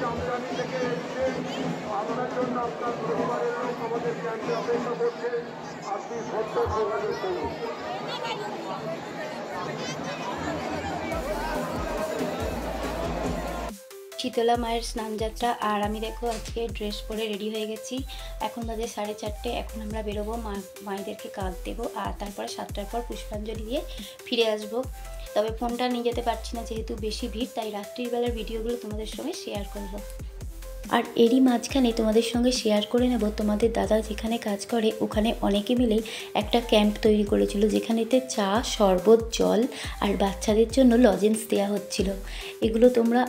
আমদানি থেকে এসছেন, আপনার জন্য আপনার পরিবারের লোক আমাদের ক্যাম্পে অপেক্ষা করছে। আপনি সত্য যোগাযোগ করুন। শীতলা মায়ের স্নানযাত্রা। আর আমি দেখো আজকে ড্রেস পরে রেডি হয়ে গেছি। এখন বাজে 4:30। এখন আমরা বেরোবো, মায়েদেরকে কাঁধ দেবো আর তারপরে 7টার পর পুষ্পাঞ্জলি দিয়ে ফিরে আসবো। তবে ফোনটা নিয়ে যেতে পারছি না যেহেতু বেশি ভিড়, তাই রাত্রিবেলার ভিডিওগুলো তোমাদের সঙ্গে শেয়ার করব। আর এরই মাঝখানে তোমাদের সঙ্গে শেয়ার করে নেব, তোমাদের দাদা যেখানে কাজ করে ওখানে অনেকে মিলেই একটা ক্যাম্প তৈরি করেছিল, যেখানেতে চা, শরবত, জল আর বাচ্চাদের জন্য লজেন্স দেওয়া হচ্ছিল। এগুলো তোমরা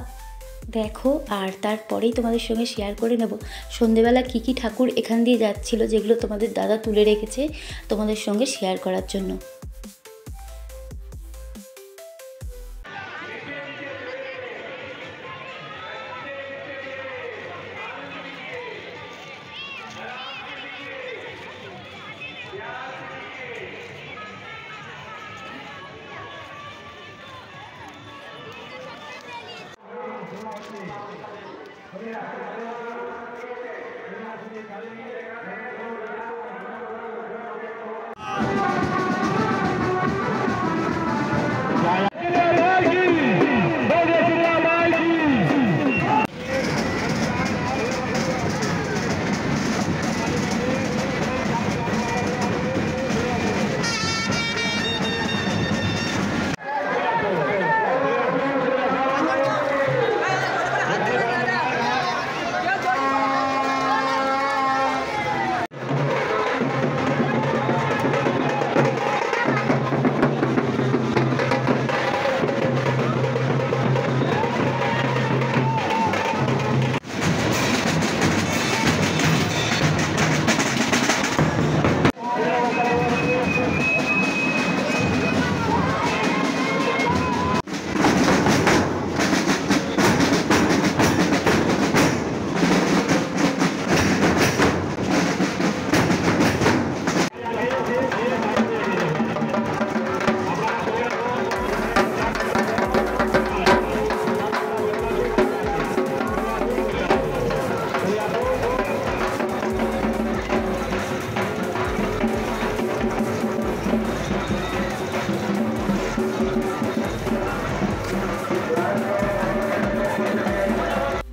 দেখো আর তারপরেই তোমাদের সঙ্গে শেয়ার করে নেব সন্ধেবেলা কী কী ঠাকুর এখান দিয়ে যাচ্ছিল, যেগুলো তোমাদের দাদা তুলে রেখেছে তোমাদের সঙ্গে শেয়ার করার জন্য।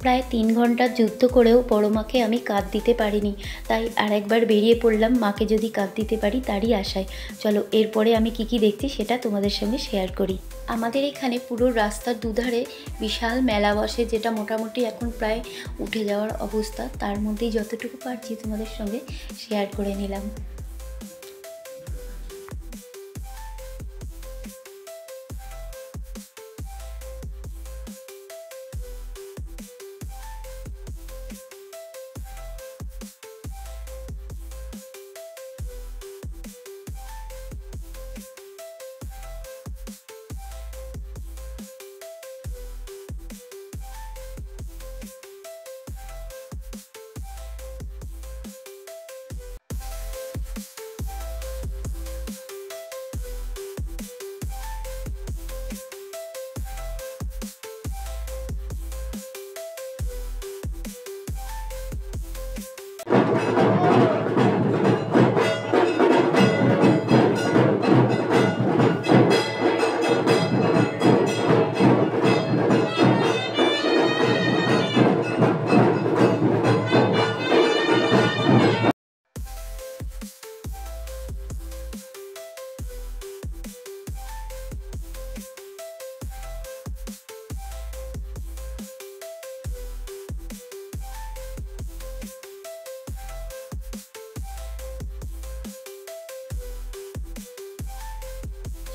প্রায় 3 ঘন্টার যুদ্ধ করেও বড় মাকে আমি কাঁধ দিতে পারিনি, তাই আরেকবার বেরিয়ে পড়লাম মাকে যদি কাঁধ দিতে পারি তারই আশায়। চলো এরপরে আমি কি কি দেখছি সেটা তোমাদের সঙ্গে শেয়ার করি। আমাদের এখানে পুরো রাস্তার দুধারে বিশাল মেলা বসে, যেটা মোটামুটি এখন প্রায় উঠে যাওয়ার অবস্থা। তার মধ্যেই যতটুকু পারছি তোমাদের সঙ্গে শেয়ার করে নিলাম।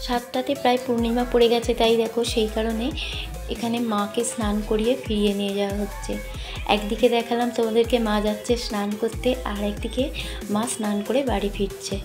সাতটাতে প্রায় পূর্ণিমা পড়ে গেছে, তাই দেখো সেই কারণে এখানে মাকে স্নান করিয়ে ফিরিয়ে নিয়ে যাওয়া হচ্ছে। একদিকে দেখালাম তোমাদেরকে মা যাচ্ছে স্নান করতে, আর একদিকে মা স্নান করে বাড়ি ফিরছে।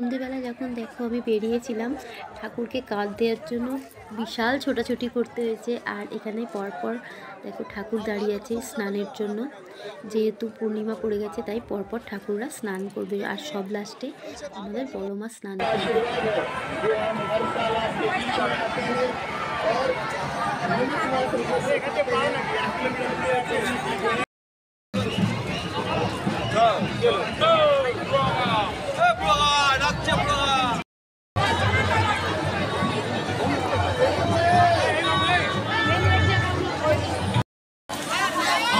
সন্ধেবেলা যখন দেখো আমি বেরিয়েছিলাম ঠাকুরকে কাঁধ দেওয়ার জন্য, বিশাল ছোটাছুটি করতে হয়েছে। আর এখানে পরপর দেখো ঠাকুর দাঁড়িয়ে আছে স্নানের জন্য, যেহেতু পূর্ণিমা পড়ে গেছে তাই পরপর ঠাকুররা স্নান করবে। আর সব লাস্টে আমাদের বড় মা স্নান করবে।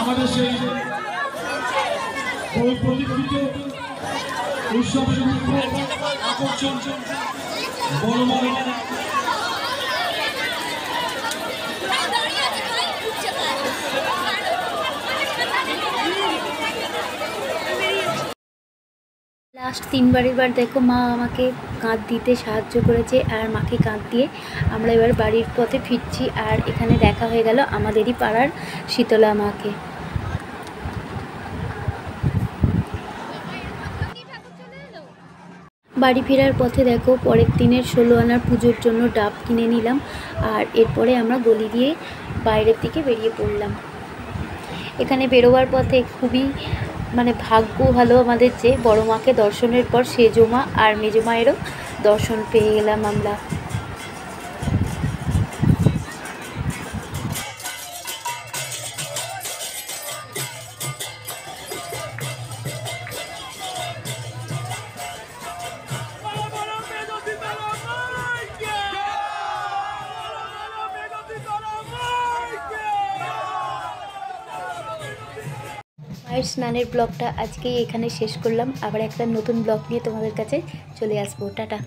আমাদের সেই প্রতিষ্ঠিত উৎসব আকর্ষণ বড় বড় লাস্ট 3 বার দেখো মা আমাকে কাঁধ দিতে সাহায্য করেছে। আর মাকে কাঁধ দিয়ে আমরা এবার বাড়ির পথে ফিরছি। আর এখানে দেখা হয়ে গেল আমাদেরই পাড়ার শীতলা মাকে। বাড়ি ফেরার পথে দেখো পরের দিনের 16 আনার পুজোর জন্য ডাব কিনে নিলাম। আর এরপরে আমরা গলি দিয়ে বাইরের দিকে বেরিয়ে পড়লাম। এখানে বেরোবার পথে খুবই ভাগ্য ভালো আমাদের যে বড় মাকে দর্শনের পর সেজো মা আর মেজো মায়েরও দর্শন পেয়ে গেলাম আমরা। মায়ের স্নানের ব্লগটা আজকেই এখানে শেষ করলাম। আবার একটা নতুন ব্লগ নিয়ে তোমাদের কাছে চলে আসবো। টাটা।